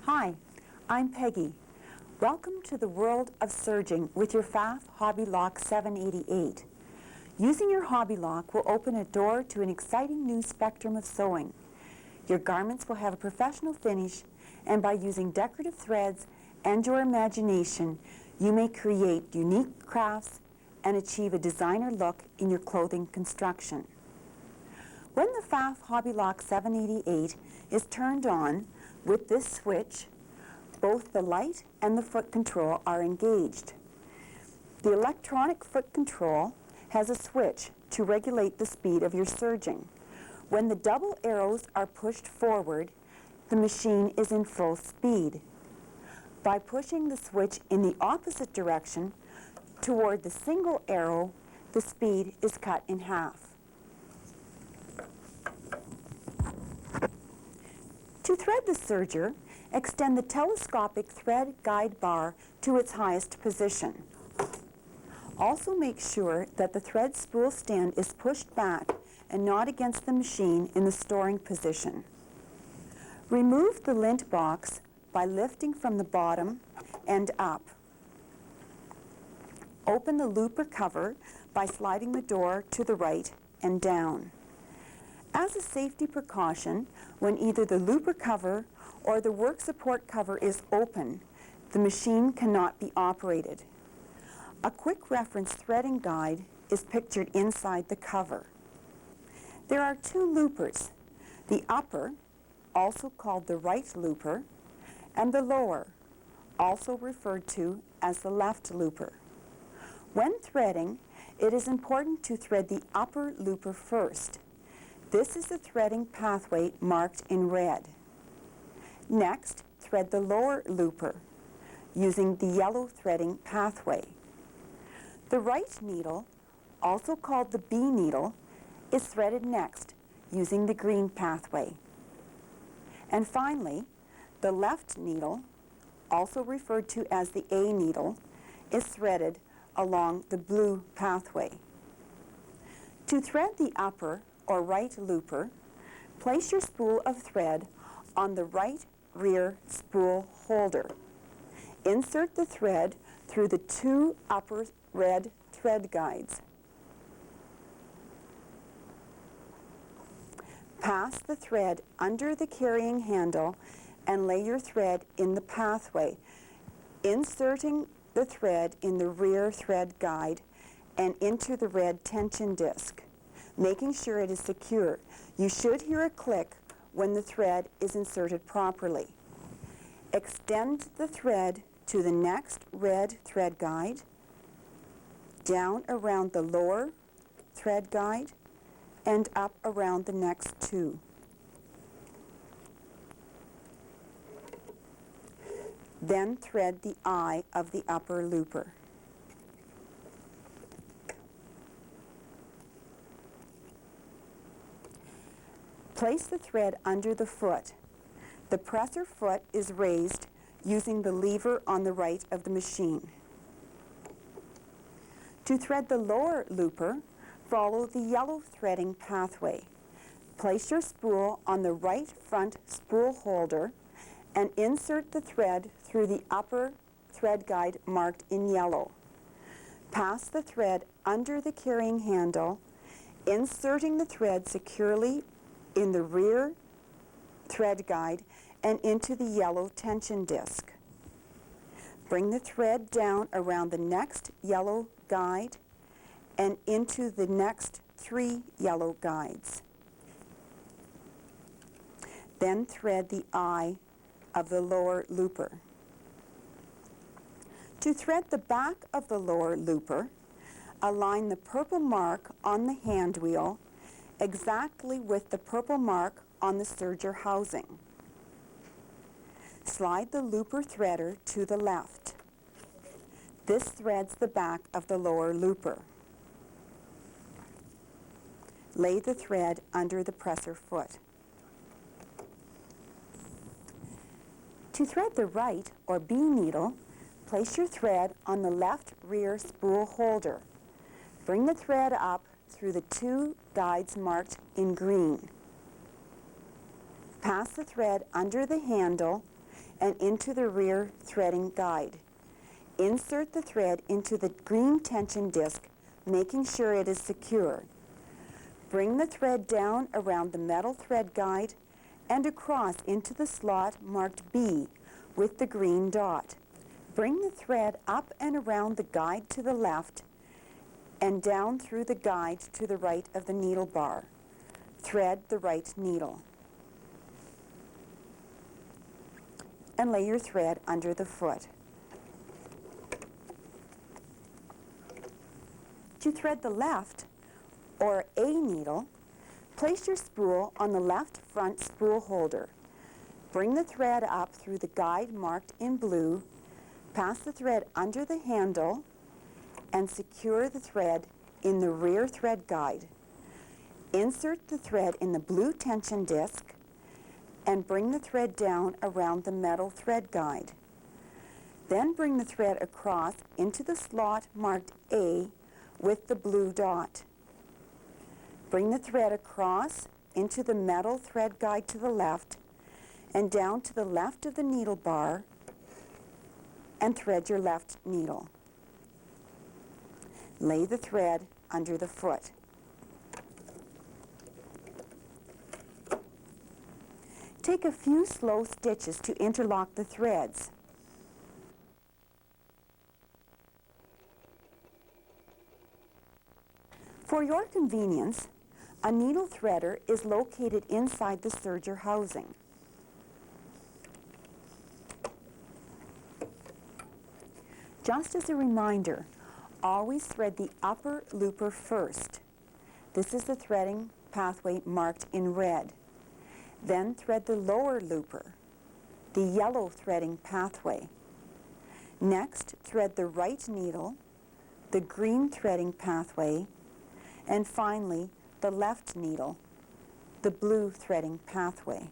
Hi, I'm Peggy. Welcome to the world of serging with your Pfaff Hobbylock 788. Using your Hobbylock will open a door to an exciting new spectrum of sewing. Your garments will have a professional finish, and by using decorative threads and your imagination, you may create unique crafts and achieve a designer look in your clothing construction. When the Pfaff Hobbylock 788 is turned on with this switch, both the light and the foot control are engaged. The electronic foot control has a switch to regulate the speed of your serging. When the double arrows are pushed forward, the machine is in full speed. By pushing the switch in the opposite direction toward the single arrow, the speed is cut in half. To thread the serger, extend the telescopic thread guide bar to its highest position. Also make sure that the thread spool stand is pushed back and not against the machine in the storing position. Remove the lint box by lifting from the bottom and up. Open the looper cover by sliding the door to the right and down. As a safety precaution, when either the looper cover or the work support cover is open, the machine cannot be operated. A quick reference threading guide is pictured inside the cover. There are two loopers, the upper, also called the right looper, and the lower, also referred to as the left looper. When threading, it is important to thread the upper looper first. This is the threading pathway marked in red. Next, thread the lower looper using the yellow threading pathway. The right needle, also called the B needle, is threaded next using the green pathway. And finally, the left needle, also referred to as the A needle, is threaded along the blue pathway. To thread the upper or right looper, place your spool of thread on the right rear spool holder. Insert the thread through the two upper red thread guides. Pass the thread under the carrying handle and lay your thread in the pathway, inserting the thread in the rear thread guide and into the red tension disc, making sure it is secure. You should hear a click when the thread is inserted properly. Extend the thread to the next red thread guide, down around the lower thread guide, and up around the next two. Then thread the eye of the upper looper. Place the thread under the foot. The presser foot is raised using the lever on the right of the machine. To thread the lower looper, follow the yellow threading pathway. Place your spool on the right front spool holder and insert the thread through the upper thread guide marked in yellow. Pass the thread under the carrying handle, inserting the thread securely in the rear thread guide and into the yellow tension disc. Bring the thread down around the next yellow guide and into the next three yellow guides. Then thread the eye of the lower looper. To thread the back of the lower looper, align the purple mark on the hand wheel exactly with the purple mark on the serger housing. Slide the looper threader to the left. This threads the back of the lower looper. Lay the thread under the presser foot. To thread the right or B needle, place your thread on the left rear spool holder. Bring the thread up through the two guides marked in green. Pass the thread under the handle and into the rear threading guide. Insert the thread into the green tension disc, making sure it is secure. Bring the thread down around the metal thread guide and across into the slot marked B with the green dot. Bring the thread up and around the guide to the left and down through the guide to the right of the needle bar. Thread the right needle. And lay your thread under the foot. To thread the left, or A needle, place your spool on the left front spool holder. Bring the thread up through the guide marked in blue, pass the thread under the handle, and secure the thread in the rear thread guide. Insert the thread in the blue tension disc and bring the thread down around the metal thread guide. Then bring the thread across into the slot marked A with the blue dot. Bring the thread across into the metal thread guide to the left and down to the left of the needle bar and thread your left needle. Lay the thread under the foot. Take a few slow stitches to interlock the threads. For your convenience, a needle threader is located inside the serger housing. Just as a reminder, always thread the upper looper first. This is the threading pathway marked in red. Then thread the lower looper, the yellow threading pathway. Next, thread the right needle, the green threading pathway, and finally, the left needle, the blue threading pathway.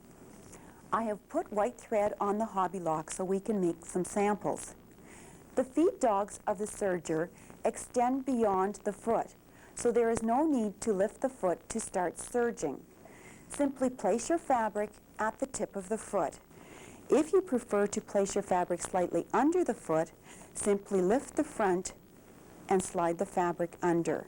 I have put white thread on the Hobbylock so we can make some samples. The feed dogs of the serger extend beyond the foot, so there is no need to lift the foot to start serging. Simply place your fabric at the tip of the foot. If you prefer to place your fabric slightly under the foot, simply lift the front and slide the fabric under.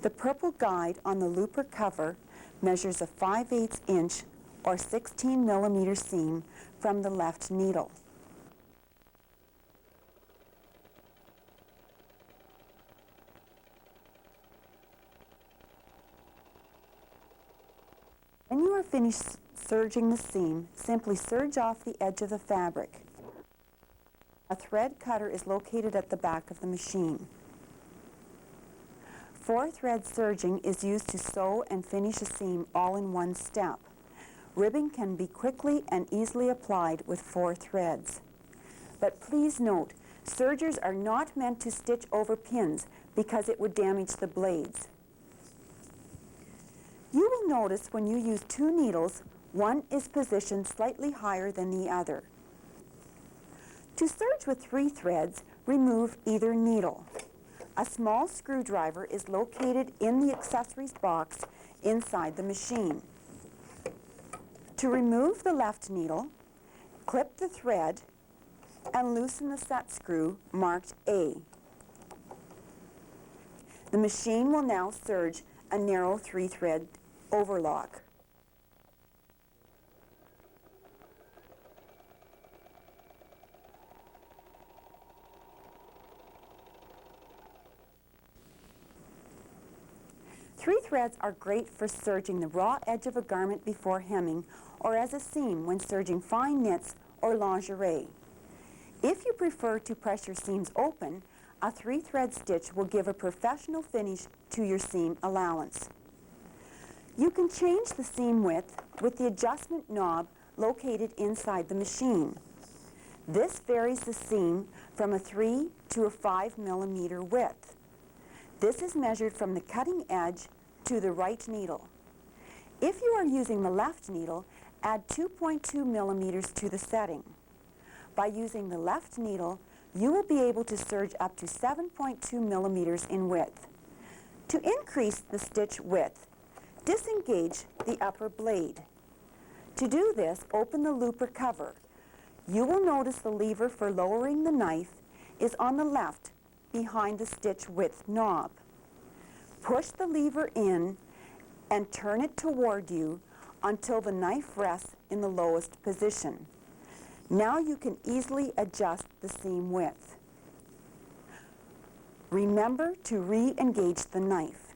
The purple guide on the looper cover measures a 5/8 inch or 16 millimeter seam from the left needle. When you are finished serging the seam, simply serge off the edge of the fabric. A thread cutter is located at the back of the machine. 4-thread serging is used to sew and finish a seam all in one step. Ribbing can be quickly and easily applied with 4 threads. But please note, sergers are not meant to stitch over pins because it would damage the blades. You will notice when you use 2 needles, one is positioned slightly higher than the other. To serge with 3 threads, remove either needle. A small screwdriver is located in the accessories box inside the machine. To remove the left needle, clip the thread and loosen the set screw marked A. The machine will now serge a narrow 3-thread overlock. Three threads are great for serging the raw edge of a garment before hemming or as a seam when serging fine knits or lingerie. If you prefer to press your seams open, a 3-thread stitch will give a professional finish to your seam allowance. You can change the seam width with the adjustment knob located inside the machine. This varies the seam from a 3 to a 5 millimeter width. This is measured from the cutting edge to the right needle. If you are using the left needle, add 2.2 millimeters to the setting. By using the left needle, you will be able to serge up to 7.2 millimeters in width. To increase the stitch width, disengage the upper blade. To do this, open the looper cover. you will notice the lever for lowering the knife is on the left behind the stitch width knob. Push the lever in and turn it toward you until the knife rests in the lowest position. Now you can easily adjust the seam width. Remember to re-engage the knife.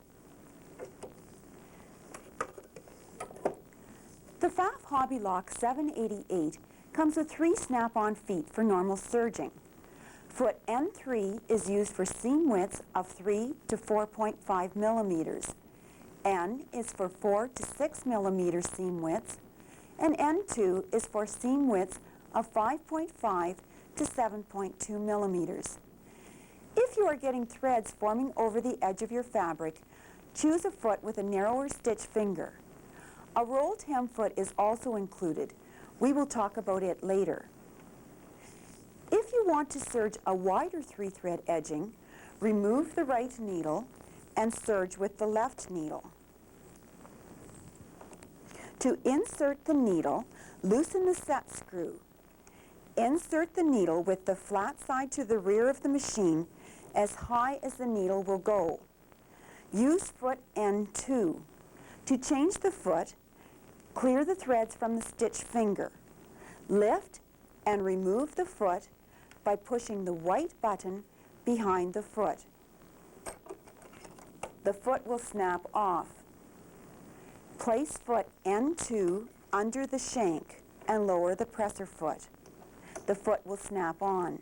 The Pfaff Hobbylock 788 comes with 3 snap-on feet for normal serging. Foot N3 is used for seam widths of 3 to 4.5 millimeters. N is for 4 to 6 millimeter seam widths, and N2 is for seam widths of 5.5 to 7.2 millimeters. If you are getting threads forming over the edge of your fabric, choose a foot with a narrower stitch finger. A rolled hem foot is also included. We will talk about it later. If you want to serge a wider 3-thread edging, remove the right needle and serge with the left needle. To insert the needle, loosen the set screw. Insert the needle with the flat side to the rear of the machine as high as the needle will go. Use foot N2. To change the foot, clear the threads from the stitch finger. Lift and remove the foot by pushing the white button behind the foot. The foot will snap off. Place foot N2 under the shank and lower the presser foot. The foot will snap on.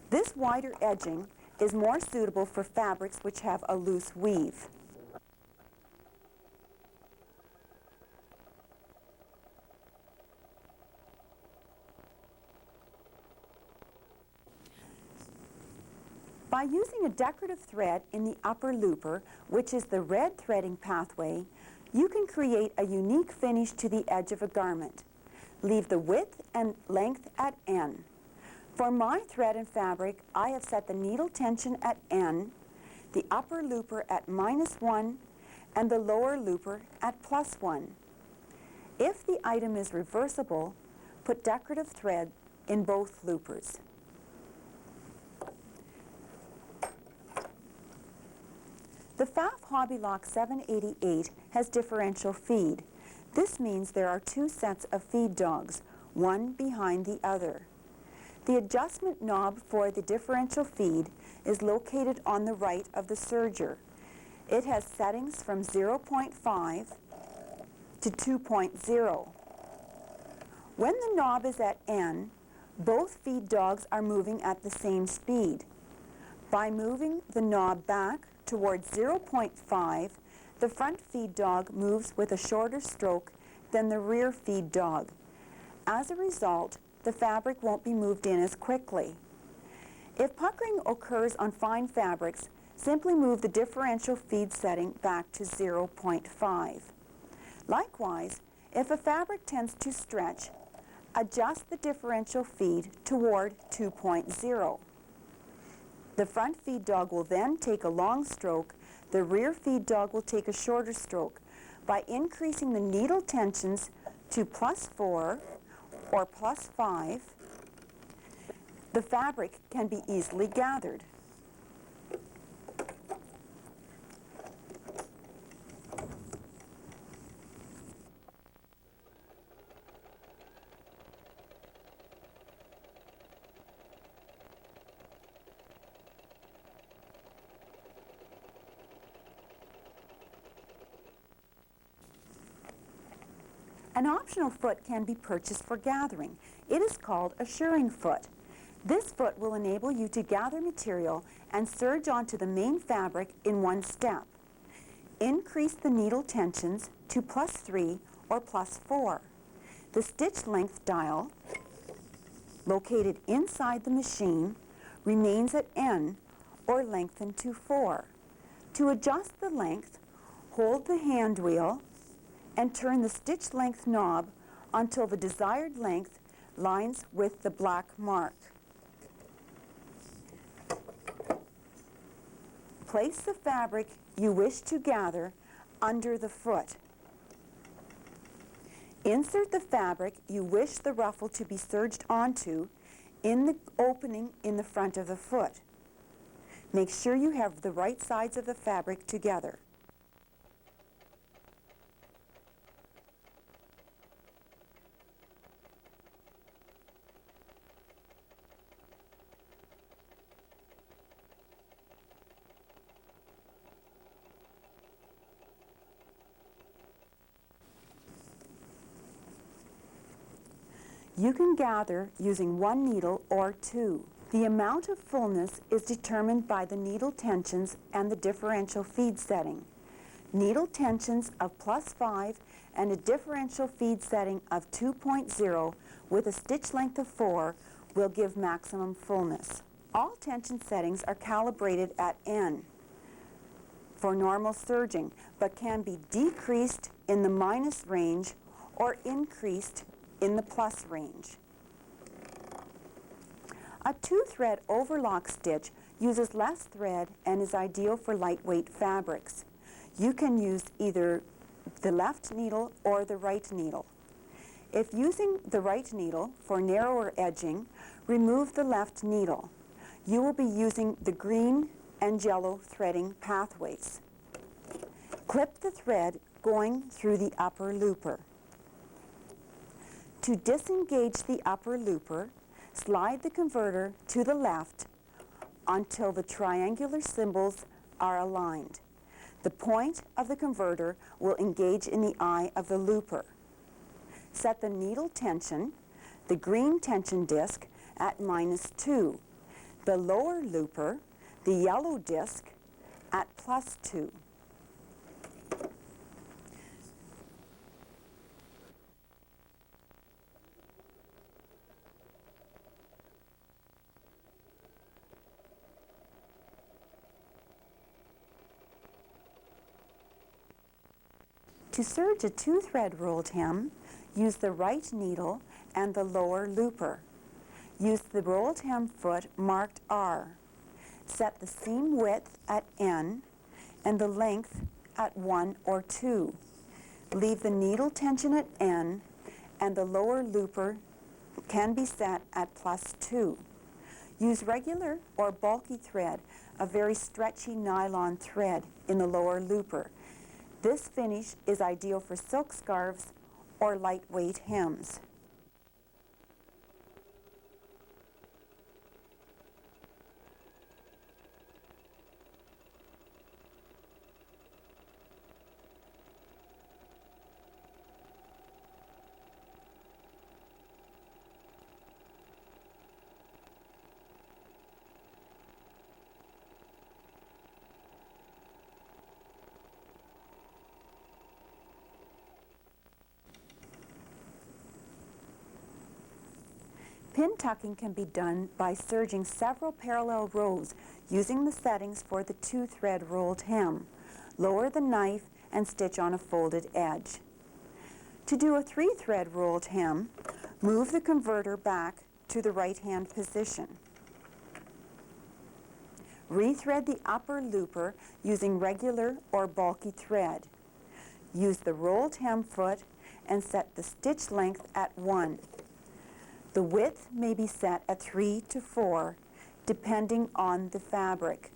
This wider edging is more suitable for fabrics which have a loose weave. By using a decorative thread in the upper looper, which is the red threading pathway, you can create a unique finish to the edge of a garment. Leave the width and length at N. For my thread and fabric, I have set the needle tension at N, the upper looper at -1, and the lower looper at +1. If the item is reversible, put decorative thread in both loopers. The Pfaff Hobbylock 788 has differential feed. This means there are 2 sets of feed dogs, one behind the other. The adjustment knob for the differential feed is located on the right of the serger. It has settings from 0.5 to 2.0. When the knob is at N, both feed dogs are moving at the same speed. By moving the knob back towards 0.5, the front feed dog moves with a shorter stroke than the rear feed dog. As a result, the fabric won't be moved in as quickly. If puckering occurs on fine fabrics, simply move the differential feed setting back to 0.5. Likewise, if a fabric tends to stretch, adjust the differential feed toward 2.0. The front feed dog will then take a long stroke. The rear feed dog will take a shorter stroke. By increasing the needle tensions to +4 or +5, the fabric can be easily gathered. An optional foot can be purchased for gathering. It is called a shirring foot. This foot will enable you to gather material and serge onto the main fabric in one step. Increase the needle tensions to +3 or +4. The stitch length dial, located inside the machine, remains at N or lengthen to 4. To adjust the length, hold the hand wheel and turn the stitch length knob until the desired length lines with the black mark. Place the fabric you wish to gather under the foot. Insert the fabric you wish the ruffle to be serged onto in the opening in the front of the foot. Make sure you have the right sides of the fabric together. You can gather using one needle or two. The amount of fullness is determined by the needle tensions and the differential feed setting. Needle tensions of +5 and a differential feed setting of 2.0 with a stitch length of 4 will give maximum fullness. All tension settings are calibrated at N for normal serging, but can be decreased in the minus range or increased in the plus range. A 2-thread overlock stitch uses less thread and is ideal for lightweight fabrics. You can use either the left needle or the right needle. If using the right needle for narrower edging, remove the left needle. You will be using the green and yellow threading pathways. Clip the thread going through the upper looper. To disengage the upper looper, slide the converter to the left until the triangular symbols are aligned. The point of the converter will engage in the eye of the looper. Set the needle tension, the green tension disc, at -2. The lower looper, the yellow disc, at +2. To serge a 2-thread rolled hem, use the right needle and the lower looper. Use the rolled hem foot marked R. Set the seam width at N and the length at 1 or 2. Leave the needle tension at N and the lower looper can be set at +2. Use regular or bulky thread, a very stretchy nylon thread in the lower looper. This finish is ideal for silk scarves or lightweight hems. Pin tucking can be done by serging several parallel rows using the settings for the 2-thread rolled hem. Lower the knife and stitch on a folded edge. To do a 3-thread rolled hem, move the converter back to the right-hand position. Rethread the upper looper using regular or bulky thread. Use the rolled hem foot and set the stitch length at 1. The width may be set at 3 to 4, depending on the fabric.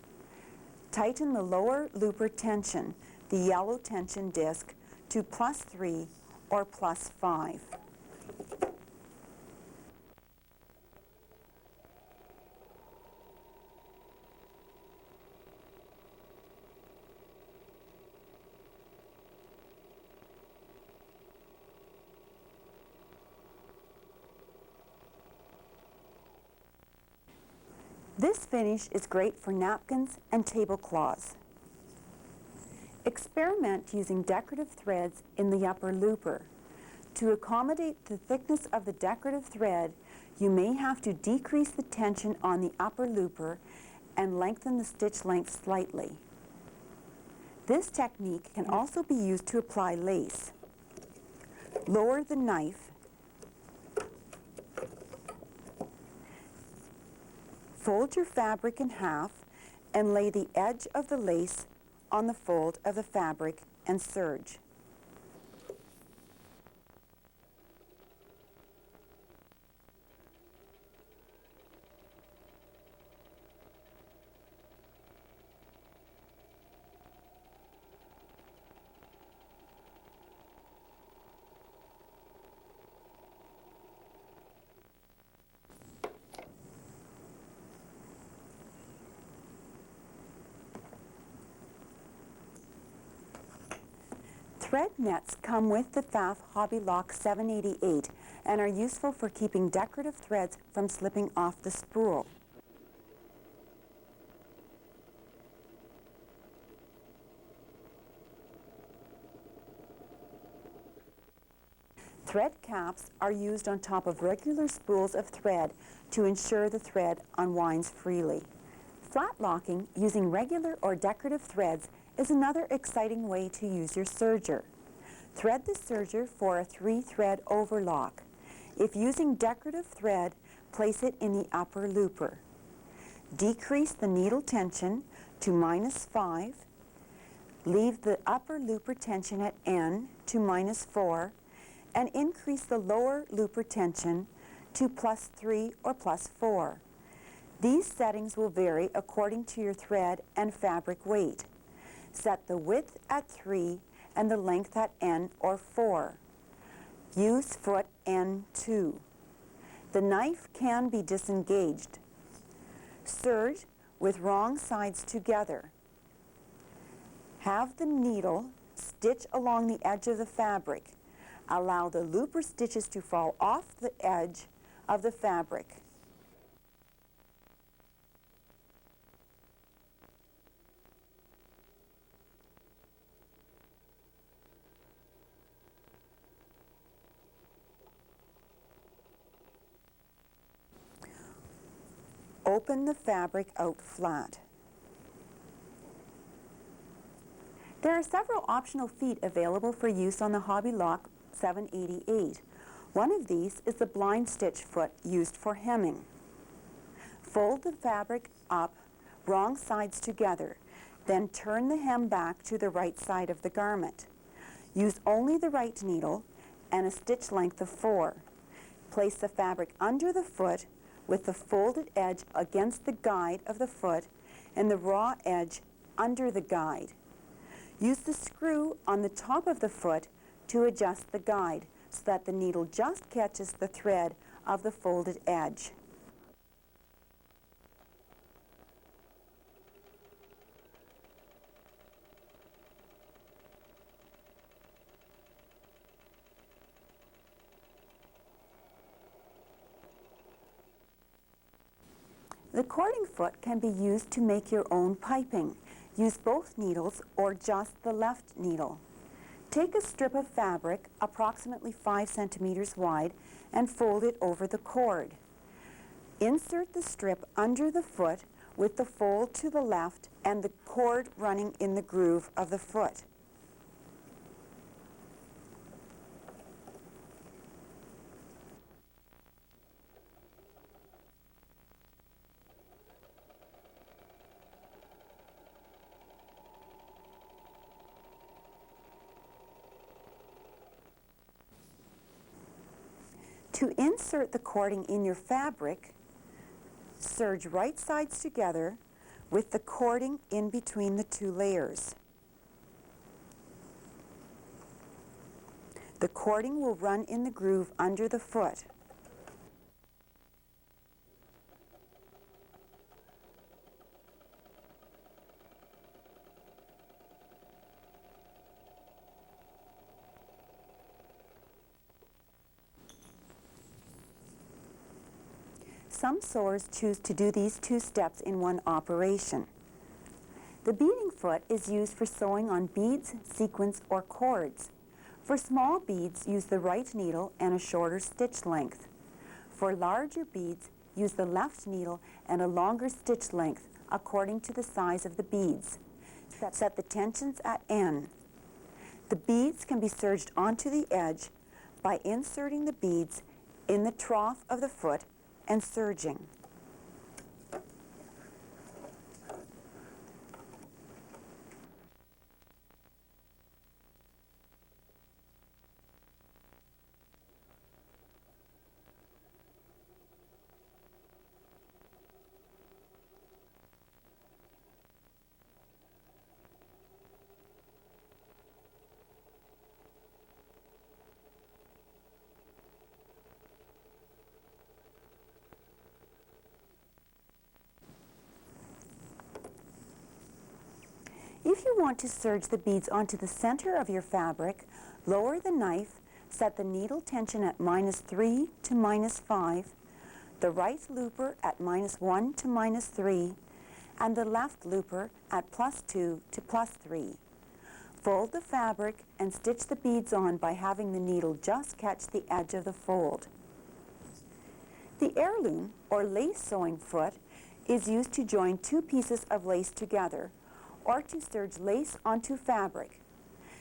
Tighten the lower looper tension, the yellow tension disc, to +3 or +5. This finish is great for napkins and tablecloths. Experiment using decorative threads in the upper looper. To accommodate the thickness of the decorative thread, you may have to decrease the tension on the upper looper and lengthen the stitch length slightly. This technique can also be used to apply lace. Lower the knife, fold your fabric in half and lay the edge of the lace on the fold of the fabric and serge. Thread nets come with the Pfaff Hobbylock 788 and are useful for keeping decorative threads from slipping off the spool. Thread caps are used on top of regular spools of thread to ensure the thread unwinds freely. Flat locking using regular or decorative threads is another exciting way to use your serger. Thread the serger for a 3-thread overlock. If using decorative thread, place it in the upper looper. Decrease the needle tension to -5. Leave the upper looper tension at N to -4 and increase the lower looper tension to +3 or +4. These settings will vary according to your thread and fabric weight. Set the width at 3 and the length at N or 4. Use foot N2. The knife can be disengaged. Serge with wrong sides together. Have the needle stitch along the edge of the fabric. Allow the looper stitches to fall off the edge of the fabric. Open the fabric out flat. There are several optional feet available for use on the Hobbylock 788. One of these is the blind stitch foot used for hemming. Fold the fabric up, wrong sides together, then turn the hem back to the right side of the garment. Use only the right needle and a stitch length of 4. Place the fabric under the foot with the folded edge against the guide of the foot and the raw edge under the guide. Use the screw on the top of the foot to adjust the guide so that the needle just catches the thread of the folded edge. The cording foot can be used to make your own piping. Use both needles or just the left needle. Take a strip of fabric approximately 5 centimeters wide and fold it over the cord. Insert the strip under the foot with the fold to the left and the cord running in the groove of the foot. To insert the cording in your fabric, serge right sides together with the cording in between the 2 layers. The cording will run in the groove under the foot. Some sewers choose to do these 2 steps in one operation. The beading foot is used for sewing on beads, sequins, or cords. For small beads, use the right needle and a shorter stitch length. For larger beads, use the left needle and a longer stitch length according to the size of the beads. Set the tensions at N. The beads can be serged onto the edge by inserting the beads in the trough of the foot and serging. If you want to serge the beads onto the center of your fabric, lower the knife, set the needle tension at -3 to -5, the right looper at -1 to -3, and the left looper at +2 to +3. Fold the fabric and stitch the beads on by having the needle just catch the edge of the fold. The heirloom, or lace sewing foot, is used to join two pieces of lace together, or to serge lace onto fabric.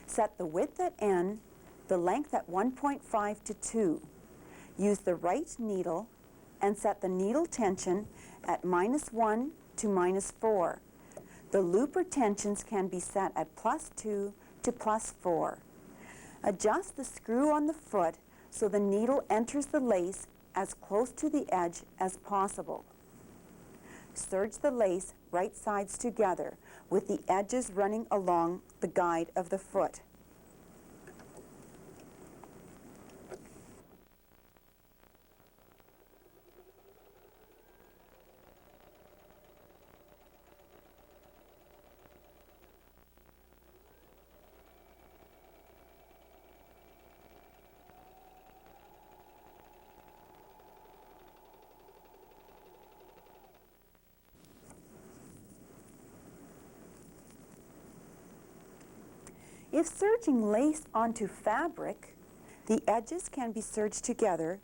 Set the width at N, the length at 1.5 to 2. Use the right needle and set the needle tension at -1 to -4. The looper tensions can be set at +2 to +4. Adjust the screw on the foot so the needle enters the lace as close to the edge as possible. Serge the lace right sides together with the edges running along the guide of the foot. If serging lace onto fabric, the edges can be serged together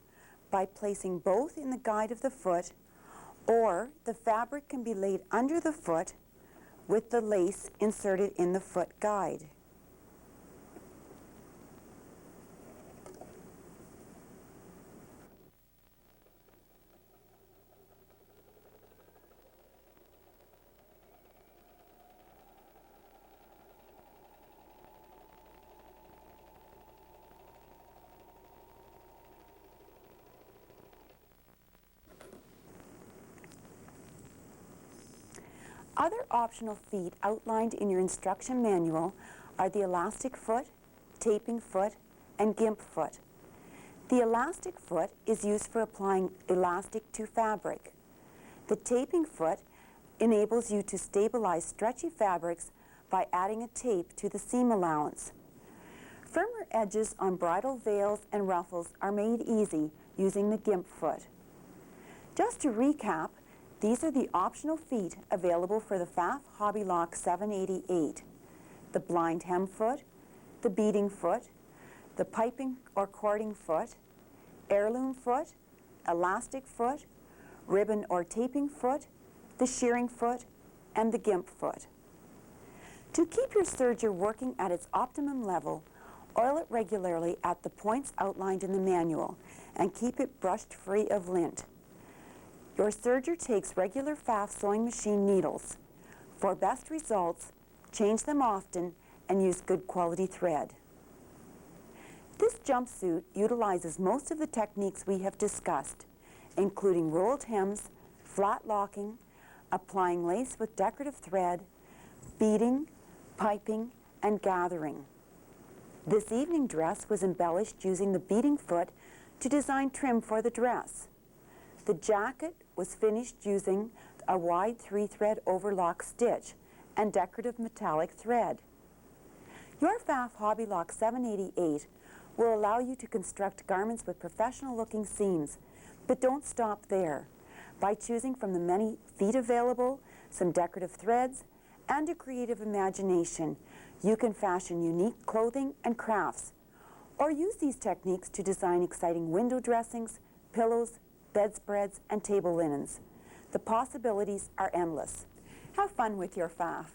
by placing both in the guide of the foot, or the fabric can be laid under the foot with the lace inserted in the foot guide. Other optional feet outlined in your instruction manual are the elastic foot, taping foot, and gimp foot. The elastic foot is used for applying elastic to fabric. The taping foot enables you to stabilize stretchy fabrics by adding a tape to the seam allowance. Firmer edges on bridal veils and ruffles are made easy using the gimp foot. Just to recap, these are the optional feet available for the Pfaff Hobbylock 788. The blind hem foot, the beading foot, the piping or cording foot, heirloom foot, elastic foot, ribbon or taping foot, the shearing foot, and the gimp foot. To keep your serger working at its optimum level, oil it regularly at the points outlined in the manual and keep it brushed free of lint. Your serger takes regular Pfaff sewing machine needles. For best results, change them often and use good quality thread. This jumpsuit utilizes most of the techniques we have discussed, including rolled hems, flat locking, applying lace with decorative thread, beading, piping, and gathering. This evening dress was embellished using the beading foot to design trim for the dress. The jacket was finished using a wide 3-thread overlock stitch and decorative metallic thread. Your Pfaff Hobbylock 788 will allow you to construct garments with professional-looking seams, but don't stop there. By choosing from the many feet available, some decorative threads, and a creative imagination, you can fashion unique clothing and crafts, or use these techniques to design exciting window dressings, pillows, bedspreads, and table linens. The possibilities are endless. Have fun with your Pfaff.